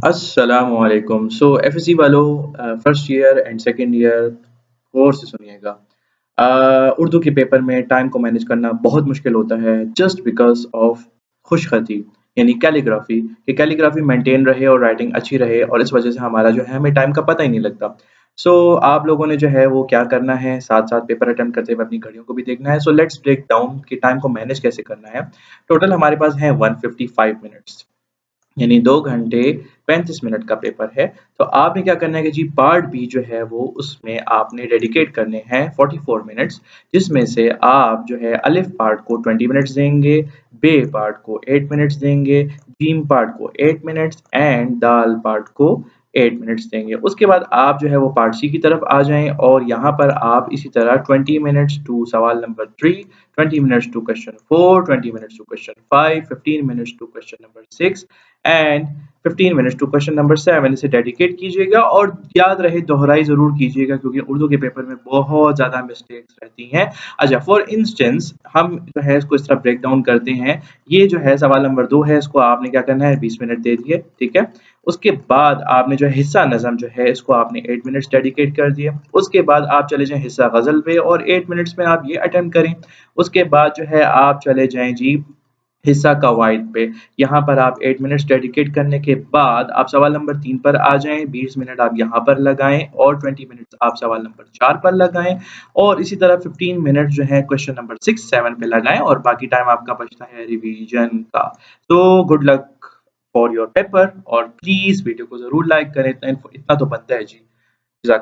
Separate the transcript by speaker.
Speaker 1: अस्सलामुअलैकुम। So FSC वालों, first year and second year गौर से सुनिएगा। उर्दू के पेपर में टाइम को मैनेज करना बहुत मुश्किल होता है जस्ट बिकॉज ऑफ खुशखती यानी कैलीग्राफी कि कैलीग्राफी मेंटेन रहे और राइटिंग अच्छी रहे और इस वजह से हमारा जो है हमें टाइम का पता ही नहीं लगता। सो आप लोगों ने जो है वो क्या करना है, साथ साथ पेपर अटेम्प्ट करते हुए अपनी घड़ियों को भी देखना है। सो लेट्स ब्रेक डाउन कि टाइम को मैनेज कैसे करना है। टोटल हमारे पास है 155 मिनट्स यानी 2 घंटे 35 मिनट का पेपर है। तो आपने क्या करना है कि जी पार्ट बी जो है वो उसमें आपने डेडिकेट करने हैं 44 मिनट्स, जिसमें से आप जो है अलिफ पार्ट को 20 मिनट्स देंगे, बे पार्ट को 8 मिनट्स देंगे, जीम पार्ट को 8 मिनट्स एंड दाल पार्ट को 8 मिनट्स देंगे। उसके बाद आप जो है वो पार्ट सी की तरफ आ जाएँ और यहाँ पर आप इसी तरह 20 मिनट्स टू सवाल number 3, 20 minutes to question 4, 20 minutes to question 5, 15 minutes to question number 6 and 15 minutes to question number 7 इसे डेडिकेट कीजिएगा और याद रहे दोहराई ज़रूर कीजिएगा क्योंकि उर्दू के पेपर में बहुत ज़्यादा मिस्टेक्स रहती हैं। अच्छा, फॉर इंस्टेंस हम जो है इसको इस तरह ब्रेक डाउन करते हैं। ये जो है सवाल नंबर 2 है, इसको आपने क्या करना है 20 मिनट दे दिए, ठीक है? उसके बाद आपने जो है हिस्सा नज़म जो है इसको आपने 8 मिनट्स डेडिकेट कर दिए। उसके बाद आप चले जाएँ हिस्सा ग़ज़ल पे और 8 मिनट्स में आप ये अटेम्प्ट करें। उसके बाद जो है आप चले जाएँ जी हिस्सा कवायद पे। यहाँ पर आप 8 मिनट्स डेडिकेट करने के बाद आप सवाल नंबर 3 पर आ जाएँ, 20 मिनट आप यहाँ पर लगाएँ और 20 मिनट्स आप सवाल नंबर 4 पर लगाएँ और इसी तरह 15 मिनट जो है क्वेश्चन नंबर 6, 7 पे लगाएँ और बाकी टाइम आपका बचता है रिवीजन का। तो good luck for your paper और प्लीज़ वीडियो को ज़रूर लाइक करें, इतना इतना तो बनता है जी।